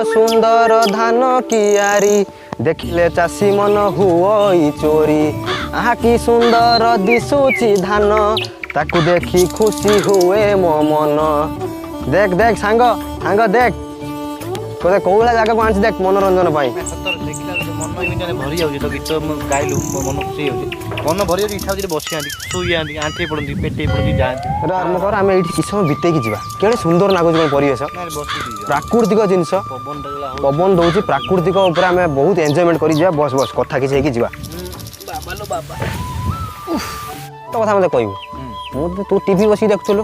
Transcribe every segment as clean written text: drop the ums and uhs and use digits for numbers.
सुंदर धान कियारी देखिले चाषी मन हुई चोरी। आहा कि सुंदर दिशुची धान ताकू देखी खुशी हुए मो मन। देख देख सांग सांग देख कोते कोउला जागा को आंछ देख मनोरंजन पाई। सतर देखिला मन इमिने भरि जाउछि तो गीत गाइलु मन खुशी होछि मन भरि जाउछि इच्छा होछि बसि आंती सोई आंती आंठी पडंती पेटे पडंती जांती रे आरंभ कर आमे एठी किछ बिते की जिबा केडे सुंदर लागो कोन परिवेश प्राकृतिक जिंस पवन दउछि प्राकृतिक ऊपर आमे बहुत एन्जॉयमेंट करि जिबा बस बस कथा किछ की जिबा बाबा लो बाबा तो कथा मते कहबो मु तू टीवी बसी देखथलो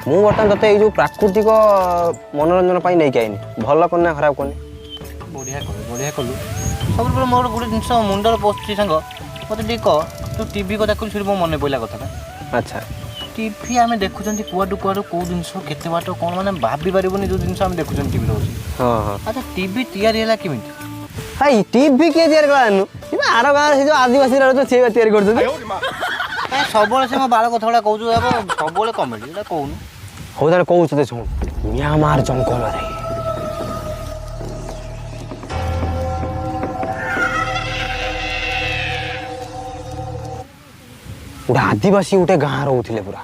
मु बर्तमान तते ए जो प्राकृतिक मनोरंजन पाई नै काइनी भल कोन खराब कोन बढ़िया कलु सब मोर गोटे जिनस मुंडर पोस्ट संग मते देख तू टीवी को देखु फिर मो मन पइला कथा ना। अच्छा टीवी आमे देखुचंती कुआडू कुआडू को जिनस केते बाटो कोन माने भाबी पारिबोनी जो जिनस आमे देखुचंती टीवी रहउची। हां हां अच्छा टीवी तैयारी होला किमिति हाई टीवी के तैयार करानु इबा आरो गां से जो आदिवासी रहतो से तैयार करतो ए सबले से मो बाल कथाडा कहउछु अब सबले कॉमेडी एटा कहउनु हो ताने कहउछु ते सुन म्यांमार जंगल रे गोटे आदिवासी गोटे गाँ रोले पूरा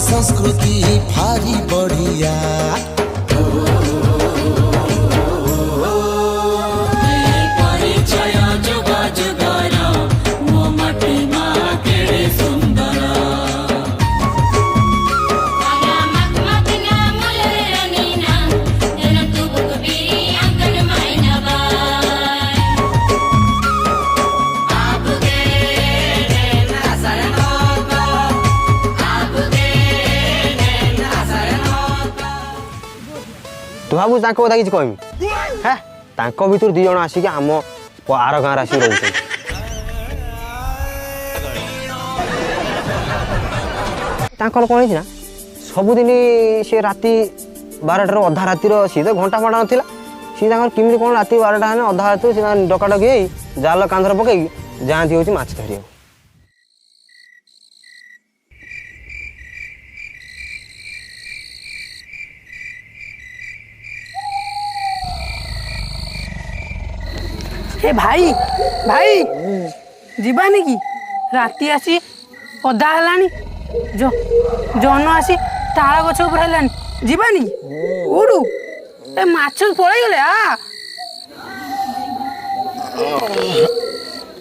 संस्कृति भारी बढ़िया तू भावु कथा कि कहमी है भर दी जन आसिक आम आर गाँव आसिक रोचे कौन है सबुदिन सी राति 12टार अधा रातिर सी तो घंटा फंटा नाला सी कमी कौन राति 12टा अधा राति सी डकाडकी जाल कांधर पकई जाती हूँ माछ धरिया। ए भाई भाई जीवानी कि राति आसी अधा है जो जन आसी ताल गछ ऊपर है जीवानी उड़ू ए माछ पड़े गले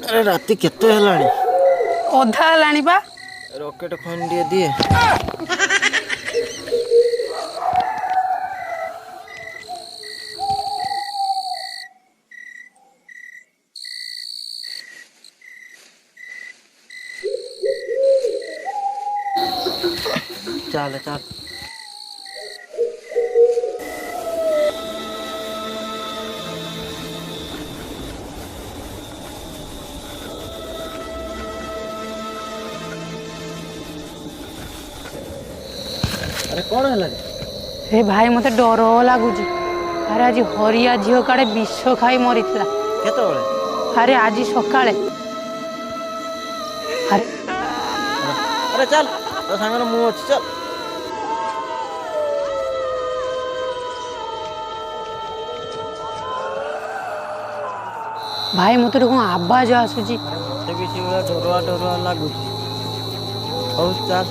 अरे राति केते हलानी अधा है बा रॉकेट खंडिए दिए चल चल अरे कौन है ए भाई मते डर लगुच ଆରେ ଆଜି ହରିଆ ଝିଅ କାଳେ ବିଷ ଖାଇ ମରିଥିଲା। କେତେବେଳେ? ଆରେ ଆଜି ସକାଳେ। ଆରେ ଆରେ ଚାଲ ତୋ ସାଙ୍ଗରେ ମୁଁ ଅଛି ଚାଲ। ଭାଇ ମୋତେ କଣ ଆବାଜ ଆସୁଛି। ମତେ ବି ସେଇଭଳିଆ ଡରୁଆ ଡରୁଆ ଲାଗୁଛି। ହଉ ଚାଲ।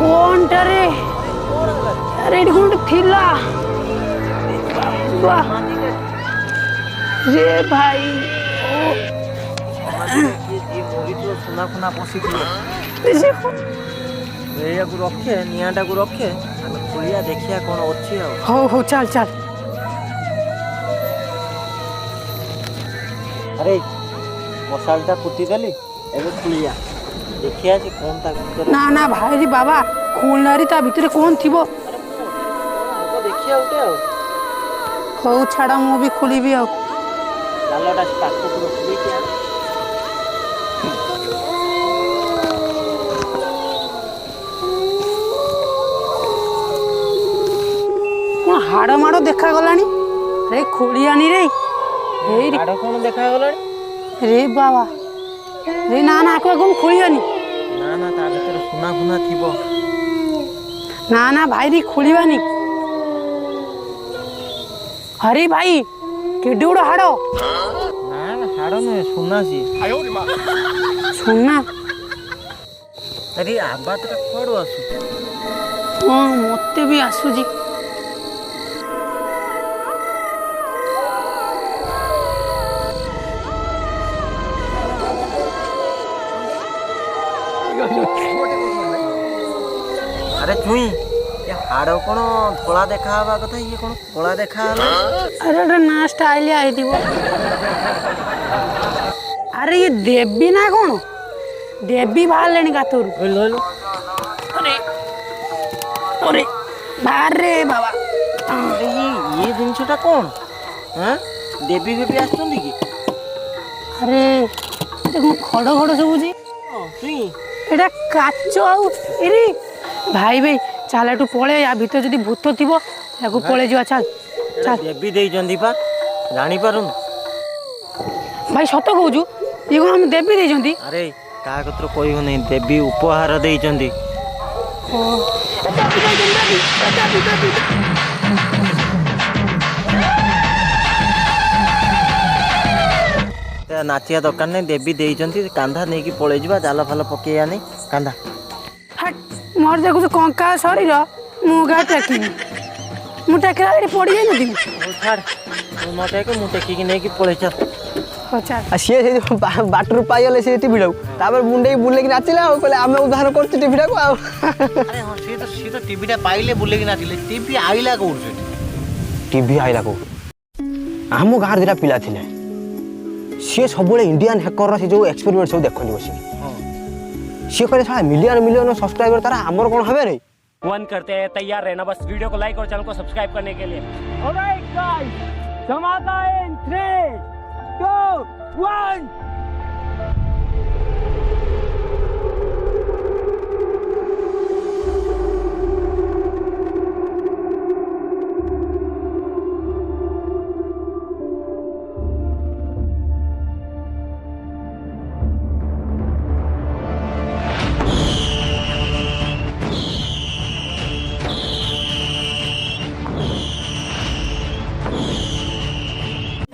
କଣଟାରେ ଆରେ ଏଠି କୋଉଠି ଥିଲା ରେ ଭାଇ। ସୁନା ଫୁନା ପଶିଥିବ ଏଇଆକୁ ରଖେ ନିଆଁଟାକୁ ରଖେ ଆମେ ଖୋଳିଆ ଦେଖିବା କଣ ଅଛି ଆଉ। ହଉ ହଉ ଚାଲ ଚାଲ। ଆରେ ମଶାଲଟା କୁଟିଦେଲି ଏବେ ଖୋଳିଆ ଦେଖିଆ ସେ କଣ ତା ଭିତରେ। ନା ନା ଭାଇ ବାବା ଖୋଲନାରୀ ତା ଭିତରେ କଣ ଥିବ। ଦେଖିଆ ଗୋଟେ ଆଉ। ହଉ ଛାଡ଼ ମୁଁ ବି ଖୋଲିବି ଆଉ। ଜାଲଟା ପାଖକୁ ରଖିଦେଇକି କଣ ହାଡ଼ ମାଡ଼ ଦେଖାଗଲାଣି ରେ ଖୋଳିଆନି ରେ। ଏଇ ହାଡ଼ କଣ ଦେଖାଗଲାଣି? ରେ ବାବା ରେ ନା ନା ଆକୁ ଆକୁ ଖୋଳିବାନି। ନା ନା ତା ଭିତରେ ସୁନା ଫୁନା ଥିବ। ନା ନା ଭାଇ ଖୋଳିବାନି। ଆରେ ଭାଇ କେଡେ ବଡ଼ ହାଡ଼। ନା ନା ହାଡ଼ ନୁହେଁ ସୁନା ସିଏ। ସୁନା? ଆରେ ଆବାଜଟା କୁଆଡ଼ୁ ଆସୁଛି? ହଁ ମତେ ବି ଆସୁଛି। ଆରେ ଚୁଇଁ ଏ ହାଡ଼ କଣ ଧଳା ଦେଖା ହବା କଥା ଇଏ କଣ କଳା ଦେଖା ହେଲା? ଆରେ ଏଟା ନା ଷ୍ଟାଇଲିଆ ହେଇଥିବ। ଆରେ ଇଏ ଦେବୀ ନା କଣ? ଦେବୀ ବାହାରିଲେଣି ଗାତରୁ। ଆରେ ଆରେ ବାହାରେ ବାବା। ଆରେ ଇଏ ଜିନିଷଟା କଣ? ହଁ ଦେବୀ ଫେବୀ ଆସୁଛନ୍ତି କି? ଆରେ କଣ ଖଡ଼ ଖଡ଼ ଶୁଭୁଛି? ଚୁଇଁ ଏଟା କାଚ ଆଉ ଏରେ ଭାଇ ଭାଇ ଚାଲ ଏଠୁ ପଳେଇ ୟା ଭିତରେ ଯଦି ଭୂତ ଥିବ ତାକୁ ପଳେଇ ଯିବା ଚାଲ ଚାଲ। ଦେବୀ ଦେଇଛନ୍ତି ପା ଜାଣିପାରୁନୁ? ଭାଇ ସତ କହୁଛୁ ଇଏ କଣ ଆମେ ଦେବୀ ଦେଇଛନ୍ତି? ଆରେ କାହା କତିରେ କହିବୁନି ଦେବୀ ଉପହାର ଦେଇଛନ୍ତି। ନାଚିବା ଦରକାର ନାହିଁ ଦେବୀ ଦେଇଛନ୍ତି କାନ୍ଧା ନେଇକି ପଳେଇ ଯିବା ଜାଲ ଫାଲ ପକେଇବା ନେଇ କାନ୍ଧା। ମୋର ଦେଖୁଛୁ କଙ୍କାଳ ଶରୀର ମୁଁ ଗା ଟେକିବି। ମୁଁ ଟେକିଲା ଏଠି ପଡ଼ିଯାଇନଥିବି। ହଉ ଛାଡ଼ ତୁ ନ ଟେକେ ମୁଁ ଟେକିକି ନେଇକି ପଳେଇ ଚାଲ। ହଉ ଚାଲ। ଆଉ ସିଏ ସେଇ ବାଟରୁ ପାଇଗଲେ ସେ ଟିଭିଟାକୁ ତାପରେ ମୁଣ୍ଡେଇକି ବୁଲେଇକି ନାଚିଲା ଆଉ କହିଲେ ଆମେ ଉଦ୍ଧାର କରୁଛୁ ଟିଭିଟାକୁ ଆଉ। ଆରେ ହଁ ସିଏ ତ ଟିଭିଟା ପାଇଲେ ବୁଲେଇକି ନାଚିଲେ ଟିଭି ଆଇଲା କୋଉଠୁ ସେଠି? ଟିଭି ଆଇଲା କୋଉଠୁ? ଆମ ଗାଁରେ ଦୁଇଟା ପିଲା ଥିଲେ ସିଏ ସବୁବେଳେ ଇଣ୍ଡିଆନ୍ ହ୍ୟାକରର ସେ ଯେଉଁ ଏକ୍ସପେରିମେଣ୍ଟ ସବୁ ଦେଖନ୍ତି ବସିକି। ସିଏ କହିଲେ ସାରା ମିଲିୟନ ମିଲିୟନ ସବସ୍କ୍ରାଇबर ତାରା ଆମର କ'ଣ ହେବେ ରେ? वन करते हैं तैयार रहना बस वीडियो को लाइक और चैनल को सब्सक्राइब करने के लिए। ऑलराइट गाइस धमाका इन 3 2 1।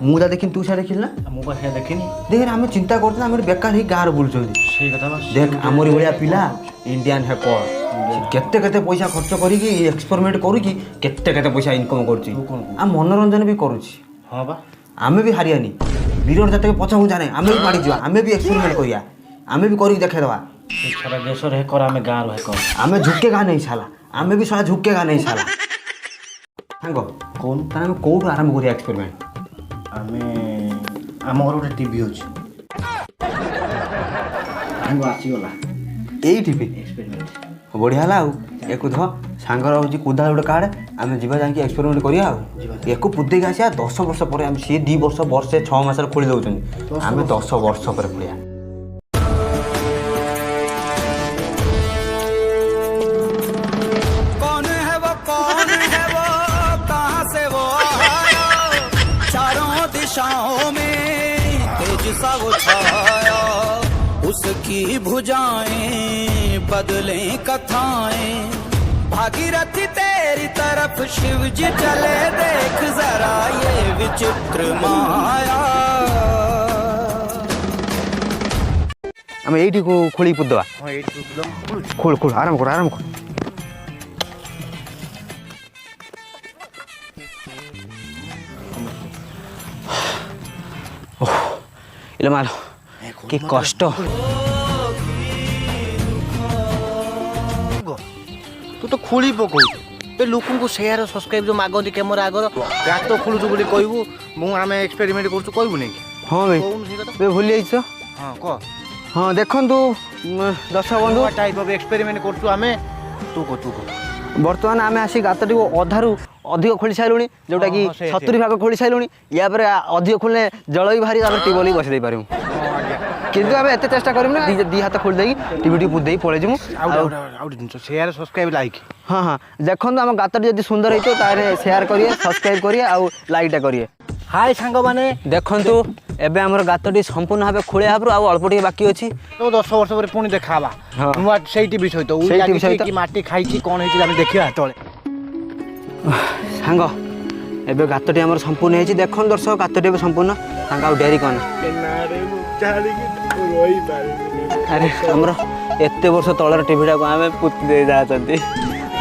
ମୁଁ ତା ଦେଖିନି ତୁ ସେଟା ଦେଖିଲି ନା? ମୁଁ କଣ ସେ ଦେଖିନି? ଦେଖ ଆମେ ଚିନ୍ତା କରୁଛୁ ଆମେ ବେକାର ହେଇ ଗାଁରେ ବୁଲୁଛନ୍ତି। ସେଇ କଥା ବା ଦେଖ ଆମରି ଭଳିଆ ପିଲା ଇଣ୍ଡିଆନ୍ ହ୍ୟାକର କେତେ କେତେ ପଇସା ଖର୍ଚ୍ଚ କରିକି ଏକ୍ସପେରିମେଣ୍ଟ କରିକି କେତେ କେତେ ପଇସା ଇନକମ୍ କରୁଛି ଆଉ ମନୋରଞ୍ଜନ ବି କରୁଛି। ହଁ ବା ଆମେ ବି ହାରିଆନି ବିରଣ ଜାତକ ପଛକୁ ଜାଣେ ଆମେ ବି ମାଡ଼ିଯିବା ଆମେ ବି ଏକ୍ସପେରିମେଣ୍ଟ କରିବା ଆମେ ବି କରିକି ଦେଖେଇଦେବା। ସାରା ଦେଶର ହେକର ଆମେ ଗାଁର ହେକର। ଆମେ ଝୁକେଗା ନେଇ ସାଲା ଆମେ ବି ସାଲା ଝୁକେଗା ନେଇ ସାଲା। ସାଙ୍ଗ କହୁନ ତାହେଲେ ଆମେ କୋଉଠୁ ଆରମ୍ଭ କରିବା ଏକ୍ସପେରିମେଣ୍ଟ? ଆମେ ଆମ ଘର ଗୋଟେ ଟିଭି ଅଛି ଆସିଗଲା ଏଇ ଟିଭି ଏକ୍ସପେରିମେଣ୍ଟ ବଢ଼ିଆ ହେଲା ଆଉ ୟାକୁ ଧ ସାଙ୍ଗର ହେଉଛି କୁଦାଳ ଗୋଟେ କାର୍ଡ଼ ଆମେ ଯିବା ଯାଇକି ଏକ୍ସପେରିମେଣ୍ଟ କରିବା ଆଉ ୟାକୁ ପୁଦେଇକି ଆସିବା 10 ବର୍ଷ ପରେ ଆମେ ସିଏ 2 ବର୍ଷ ବର୍ଷେ 6 ମାସରେ ଖୋଳି ଦେଉଛନ୍ତି ଆମେ 10 ବର୍ଷ ପରେ ଖୋଳିବା। उसकी भुजाएं बदले कथाएं भागीरथी तेरी तरफ शिव जी चले देख जरा ये विचित्र माया। ଆମେ ଏଇଠି ଖୋଳି ପୁଦବା ଖୋଳ ଖୋଳ ଆରାମ କର ଆରାମ କର। ଇଲୋ ମାଲ କି କଷ୍ଟ। ତୁ ତ ଖୋଳି ପକଉଛୁ ଏ ଲୋକଙ୍କୁ ସେୟାର ସବସ୍କ୍ରାଇବ ଯୋଉ ମାଗନ୍ତି କ୍ୟାମେରା ଆଗର ଗାତ ଖୋଳୁଛୁ ବୋଲି କହିବୁ ମୁଁ ଆମେ ଏକ୍ସପେରିମେଣ୍ଟ କରୁଛୁ କହିବୁ ନାଇଁ କି? ହଁ ଭାଇ କହୁନୁ ସେଇ କଥା। ଏବେ ଭୁଲି ଯାଇଛ। ହଁ କହ ହଁ ଦେଖନ୍ତୁ ଦର୍ଶକ ବନ୍ଧୁ ଟାଇପ୍ ଅଫ୍ ଏକ୍ସପେରିମେଣ୍ଟ କରୁଛୁ ଆମେ ତୁ କହ ବର୍ତ୍ତମାନ ଆମେ ଆସି ଗାତଟିକୁ ଅଧାରୁ ଅଧିକ ଖୋଳି ସାରିଲୁଣି ଯେଉଁଟାକି ହଁ, ସେ 70 ଭାଗ ଖୋଳି ସାରିଲୁଣି ୟା ପରେ ଅଧିକ ଖୋଳିଲେ ଜଳ ବି ବାହାରି ଆମେ ଟ୍ୟୁବଲ୍ ବସେଇ ଦେଇପାରିବୁ କିନ୍ତୁ ଆମେ ଏତେ ଚେଷ୍ଟା କରିବୁ ନା ଦି ହାତ ଖୋଳି ଦେଇକି ଟିଭି ଦେଇକି ପଳେଇଯିବୁ। ଆଉ ଗୋଟେ ଜିନିଷ ସେୟାର ସବସ୍କ୍ରାଇବ ଲାଇକ୍ ହଁ ହଁ ଦେଖନ୍ତୁ ଆମ ଗାତଟି ଯଦି ସୁନ୍ଦର ହେଇଥିବ ତାହେଲେ ସେୟାର କରିବେ ସବସ୍କ୍ରାଇବ କରିବେ ଆଉ ଲାଇକ୍ଟା କରିବେ। ହାଇ ସାଙ୍ଗମାନେ ଦେଖନ୍ତୁ ଏବେ ଆମର ଗାତଟି ସମ୍ପୂର୍ଣ୍ଣ ଭାବେ ଖୋଳିବା ହେବାରୁ ଆଉ ଅଳ୍ପ ଟିକେ ବାକି ଅଛି। ତ 10 ବର୍ଷ ପରେ ପୁଣି ଦେଖା ହବା ହଁ। ନୂଆ ସେଇଠି ବିଷୟ ତ ସେଇ ଟିଭି ସହିତ କି ମାଟି ଖାଇଛି କ'ଣ ହେଇଛି ଆମେ ଦେଖିବା ତଳେ। ସାଙ୍ଗ ଏବେ ଗାତଟି ଆମର ସମ୍ପୂର୍ଣ୍ଣ ହେଇଛି ଦେଖନ୍ତୁ ଦର୍ଶକ ଗାତଟି ଏବେ ସମ୍ପୂର୍ଣ୍ଣ ସାଙ୍ଗ ଆଉ ଡେରି କ'ଣ ଆରେ ଆମର ଏତେ ବର୍ଷ ତଳର ଟିଭିଟାକୁ ଆମେ ପୋତି ଦେଇ ଯାଉଛନ୍ତି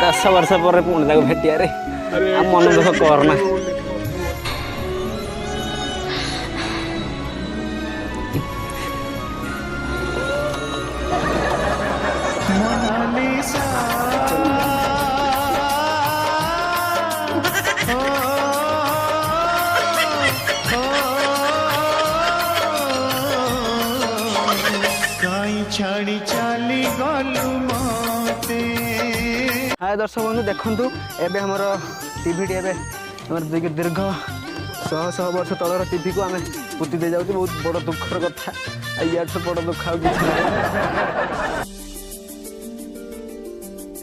10 ବର୍ଷ ପରେ ପୁଣି ତାକୁ ଭେଟିବାରେ ଆଉ ମନ ଦୁଃଖ କରନା। हाय दर्शक बंधु देखंतु एबे हमर टीवी एबे हमर दीर्घ 100 वर्ष तलर टीवी को आमे पुति दे जाउती बहुत बड़ दुखर कथा यार से बड़ दुख आउ किछ नै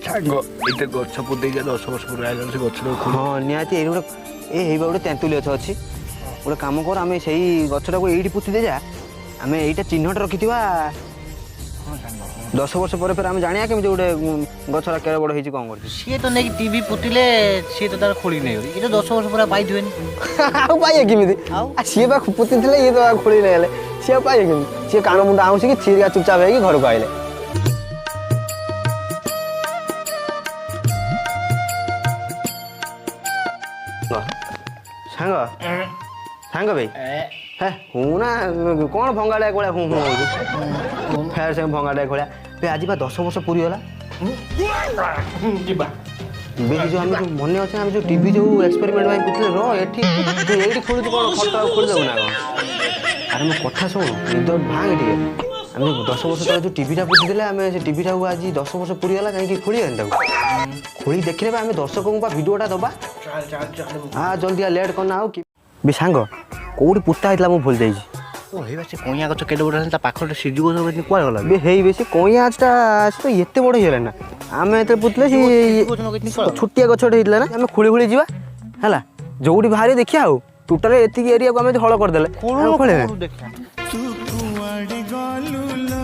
ସାଙ୍ଗ ଏଇଟା ଗଛ ପୁଦେଇ ଯା 10 ବର୍ଷ ପରେ ଆଇଲା ସେ ଗଛର ହଁ ନିହାତି ଏଇ ଗୋଟେ ତେନ୍ତୁଲି ଗଛ ଅଛି ଗୋଟେ କାମ କର ଆମେ ସେଇ ଗଛଟାକୁ ଏଇଠି ପୁତି ଦେ ଯା ଆମେ ଏଇଟା ଚିହ୍ନଟ ରଖିଥିବା 10 ବର୍ଷ ପରେ ଆମେ ଜାଣିବା କେମିତି ଗୋଟେ ଗଛଟା କେଡ଼େ ବଡ଼ ହେଇଛି କ'ଣ କରୁଛି। ସିଏ ତ ନେଇକି ଟିଭି ପୁତିଲେ ସିଏ ତ ତାର ଖୋଳି ନେଇ ଏ ତ 10 ବର୍ଷ ପରେ ପାଇଥିବେନି ଆଉ ପାଇବେ କେମିତି ସିଏ ବା ପୁତିଥିଲେ ଇଏ ତ ଖୋଳି ନେଇଗଲେ ସିଏ ଆଉ ପାଇବେ କେମିତି ସିଏ କାନ ମୁଣ୍ଡ ଆଉଁସିକି ଚିରିକା ଚୁପଚାପ ହେଇକି ଘରକୁ ଆଇଲେ। ସାଙ୍ଗ ସାଙ୍ଗ ଭାଇ ହେ ହୁଁ ନା କ'ଣ ଭଙ୍ଗାଳିଆ କୋଳିଆ ହୁଁ ହୁଁ ହଉଛୁ ଫେର ସେ ଭଙ୍ଗାଳିଆ କୋଳିଆ ବେ ଆଜି ବା 10 ବର୍ଷ ପୁରିଗଲା ଯିବା ବେ ଯେଉଁ ଆମେ ଯେଉଁ ମନେ ଅଛି ଆମେ ଯେଉଁ ଟିଭି ଯେଉଁ ଏକ୍ସପେରିମେଣ୍ଟ ପାଇଁ ପୁଥିଲେ ର ଏଠି ତୁ ଏଇଠି ଖୋଳୁଛୁ କ'ଣ ଖଟ ଆଉ ଖୋଳି ଦେବୁ ନା କ'ଣ ଆରେ ମୋ କଥା ଶୁଣୁ ନିଦ ଭାଙ୍ଗେ ଟିକେ ଆମେ 10 ବର୍ଷ ତଳେ ଯେଉଁ ଟିଭିଟା ପୁତିଥିଲେ ଆମେ ସେ ଟିଭିଟାକୁ ଆଜି 10 ବର୍ଷ ପୁରିଗଲା କାହିଁକି ଖୋଳିବାନି ତାକୁ ଖୋଳି ଦେଖିଲେ ବା ଆମେ ଦର୍ଶକଙ୍କୁ ବା ଭିଡ଼ିଓଟା ଦେବା ହଁ ଜଲ୍ଦି ଲେଟ୍ କରନା ଆଉ ବି ସାଙ୍ଗ କୋଉଠି ପୁତା ହେଇଥିଲା ମୁଁ ଭୁଲି ଯାଇଛି ଓ ହେଇବା ସେ କଇଁଆ ଗଛ କେତେ ବଡ଼ ତା ପାଖରେ ସିଜି ଗଛ କୁଆଡ଼େ ଗଲା ବେ ହେଇ ବେଶୀ କଇଁଆ ଗଛଟା ତ ଏତେ ବଡ଼ ହେଇଗଲାଣି ନା ଆମେ ଏତେ ପୁତିଲେ ସେ ଛୋଟିଆ ଗଛଟେ ହେଇଥିଲା ନା ଆମେ ଖୋଳି ଖୋଳି ଯିବା ହେଲା ଯୋଉଠି ବାହାରି ଦେଖିବା ଆଉ ଟୋଟାଲ ଏତିକି ଏରିଆକୁ ଆମେ ହଳ କରିଦେଲେ ଖୋଳିବା तू कुआड़े गलुलो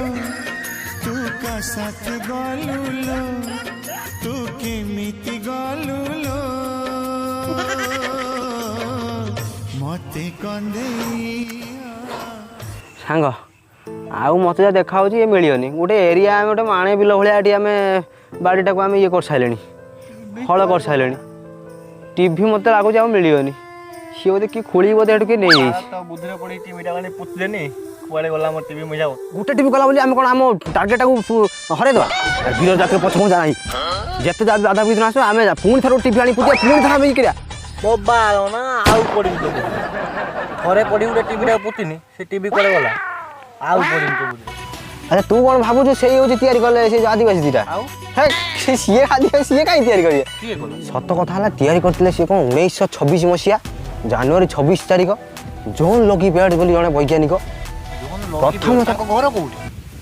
तू का साथ गलुलो तू केमिति गलुलो मते कंदेइया ସାଙ୍ଗ ଆଉ ମୋତେ ଯାହା ଦେଖାହେଉଛି ଇଏ ମିଳିବନି ଗୋଟେ ଏରିଆ ଆମେ ଗୋଟେ ମାଣେ ବିଲ ଭଳିଆ ଏଠି ଆମେ ବାଡ଼ିଟାକୁ ଆମେ ଇଏ କରିସାରିଲେଣି ହଳ କରିସାରିଲେଣି ଟିଭି ମୋତେ ଲାଗୁଛି ଆଉ ମିଳିବନି ସିଏ ବୋଧେ କିଏ ଖୋଳି ବୋଧେ ଏଠୁ କିଏ ନେଇଯାଇଛି ବୁଦ୍ଧିରେ ପଡ଼ି ଟିଭିଟା ମାନେ ପୁତିଦେନି କୁଆଡ଼େ ଗଲା ମୋ ଟିଭି ମିଳିଯାବ ଗୋଟେ ଟିଭି କଲା ବୋଲି ଆମେ କ'ଣ ଆମ ଟାର୍ଗେଟଟାକୁ ହରେଇଦେବା ଭିଡ଼ ଯାତ୍ରା ପଛ ପଛ ନାହିଁ ଯେତେ ଦାଦା ବିଦିନ ଆସିବ ଆମେ ପୁଣି ଥରେ ଟିଭି ଆଣି ପୁତିବା ପୁଣି ଥରେ ଆମେ ଇଏ କରିବା ମୋବାଇଲ ନା ଆଉ ପଡ଼ିନି ତ ଥରେ ପଡ଼ି ଗୋଟେ ଟିଭିଟା ପୁତିନି ସେ ଟିଭି କୁଆଡ଼େ ଗଲା ଆଉ ପଡ଼ିନି ତ ଆଚ୍ଛା ତୁ କ'ଣ ଭାବୁଛୁ ସେଇ ହେଉଛି ତିଆରି କଲେ ସେ ଯୋଉ ଆଦିବାସୀ ଦୁଇଟା ଆଉ ହେ ସିଏ ଆଦିବାସୀ ସିଏ କାହିଁ ତିଆରି କରିବେ କିଏ କଲ ସତ କଥା ହେଲା ତିଆରି କରିଥିଲେ ସିଏ କ'ଣ 1926 ମସିହା ଜାନୁଆରୀ 26 ତାରିଖ ଜୋନ୍ ଲକି ବେଡ୍ ବୋଲି ଜଣେ ବୈଜ୍ଞାନିକ ପ୍ରଥମ ତାଙ୍କ ଘର କୋଉଠି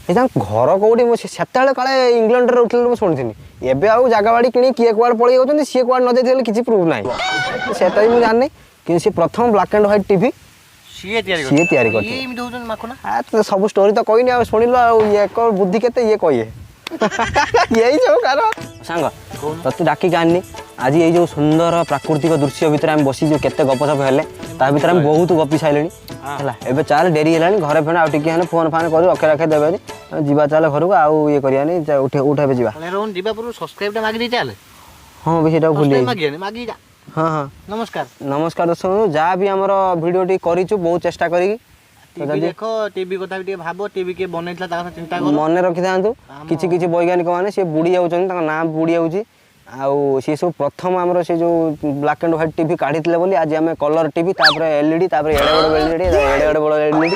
ଏ ତାଙ୍କ ଘର କୋଉଠି ମୁଁ ସେତେବେଳେ କାଳେ ଇଂଲଣ୍ଡରେ ରହୁଥିଲେ ମୁଁ ଶୁଣିଥିଲି ଏବେ ଆଉ ଜାଗା ବାଡ଼ି କିଣି କିଏ କୁଆଡ଼େ ପଳେଇ ଯାଉଛନ୍ତି ସିଏ କୁଆଡ଼େ ନ ଯାଇଥିଲେ କିଛି ପ୍ରୁଫ୍ ନାହିଁ ସେଟା ବି ମୁଁ ଜାଣିନି କିନ୍ତୁ ସିଏ ପ୍ରଥମ ବ୍ଲାକ୍ ଆଣ୍ଡ ହ୍ୱାଇଟ୍ ଟିଭି ସିଏ ତିଆରି ସିଏ ତିଆରି ଇଏ କରିଥିଲେ ଏମିତି ହଉଛନ୍ତି ମାଖନା ସବୁ ଷ୍ଟୋରି ତ କହିନି ଆଉ ଶୁଣିଲ ଆଉ ଇଏ ଏକ ବୁଦ୍ଧି କେତେ ଇଏ କହିଏ ଏଇ ସବୁ କାର ସାଙ୍ଗ ତତେ ଡାକିକି ଆଣିନି ଆଜି ଏଇ ଯୋଉ ସୁନ୍ଦର ପ୍ରାକୃତିକ ଦୃଶ୍ୟ ଭିତରେ ଆମେ ବସିଛୁ କେତେ ଗପସପ ହେଲେ ତା ଭିତରେ ଆମେ ବହୁତ ଗପି ସାରିଲେଣି ହେଲା ଏବେ ଚାଲ ଡେରି ହେଲାଣି ଘରେ ଫେଣେ ଆଉ ଟିକେ ହେଲେ ଫୋନ୍ ଫାନ୍ କରି ରଖେ ରଖେ ଦେବେନି ଯିବା ଚାଲ ଘରକୁ ଆଉ ଇଏ କରିବାନି ଉଠେ ଏବେ ଯିବା ରୋହନ ଯିବା ପୂର୍ବରୁ ସବସ୍କ୍ରାଇବଟା ମାଗି ଦେଇ ଚାଲେ ହଁ ବି ସେଇଟାକୁ ଭୁଲି ଯାଇଛି ମାଗିବାନି ମାଗି ଯା ହଁ ହଁ ନମସ୍କାର ନମସ୍କାର ଦର୍ଶକ ଯାହା ବି ଆମର ଭିଡ଼ିଓଟି କରିଛୁ ବହୁତ ଚେଷ୍ଟା କରିକି ଟିଭି ଦେଖ ଟିଭି କଥା ବି ଟିକେ ଭାବ ଟିଭି କିଏ ବନେଇଥିଲା ତା କଥା ଚିନ୍ତା କର ମନେ ରଖିଥାନ୍ତୁ କିଛି କିଛି ବୈଜ୍ଞାନିକ ମାନେ ସିଏ ବୁଡ଼ି ଯାଉଛନ୍ତି ତାଙ୍କ ନାଁ ବୁଡ଼ି ଯାଉଛି ଆଉ ସିଏ ସବୁ ପ୍ରଥମ ଆମର ସେ ଯେଉଁ ବ୍ଲାକ୍ ଆଣ୍ଡ ହ୍ୱାଇଟ୍ ଟିଭି କାଢ଼ିଥିଲେ ବୋଲି ଆଜି ଆମେ କଲର୍ ଟିଭି ତାପରେ ଏଲ୍ଇଡି ତାପରେ ଏଡ଼େ ବଡ଼ ଏଲ୍ଇଡି ଏଡ଼େ ବଡ଼ ଏଲ୍ଇଡି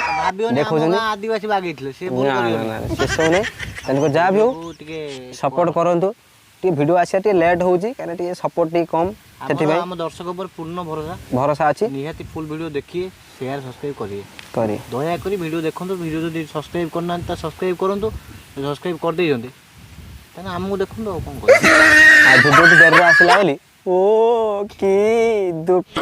ଦେଖାଉଛନ୍ତି ଆଦିବାସୀ ବାଗେଇଥିଲେ ସେ ସେସବୁ ନାହିଁ ତେଣୁକରି ଯାହା ବି ହଉ ଟିକେ ସପୋର୍ଟ କରନ୍ତୁ ଟିକେ ଭିଡ଼ିଓ ଆସିବା ଟିକେ ଲେଟ୍ ହେଉଛି କାହିଁକିନା ଟିକେ ସପୋର୍ଟ ଟିକେ କମ୍ ସେଥିପାଇଁ ଆମ ଦର୍ଶକ ଉପରେ ପୂର୍ଣ୍ଣ ଭରସା ଅଛି ନିହାତି ଫୁଲ୍ ଭିଡ଼ିଓ ଦେଖିଏ ସେୟାର ସବସ୍କ୍ରାଇବ୍ କରିବେ କରି ଦୟାକରି ଭିଡ଼ିଓ ଦେଖନ୍ତୁ ଭିଡ଼ିଓ ଯଦି ସବସ୍କ୍ରାଇବ୍ କରିନାହାନ୍ତି ତ ସବସ୍କ୍ରାଇବ୍ କରନ୍ତୁ ସବସ୍କ୍ରାଇବ୍ କରିଦେଇଛନ୍ତି ତାହେଲେ ଆମକୁ ଦେଖନ୍ତୁ ଆଉ କ'ଣ କରିବେ ଆଉ ଭିଡ଼ିଓଟି ଡେରିରେ ଆସିଲା ବୋଲି ଓ କି ଦୁଃଖ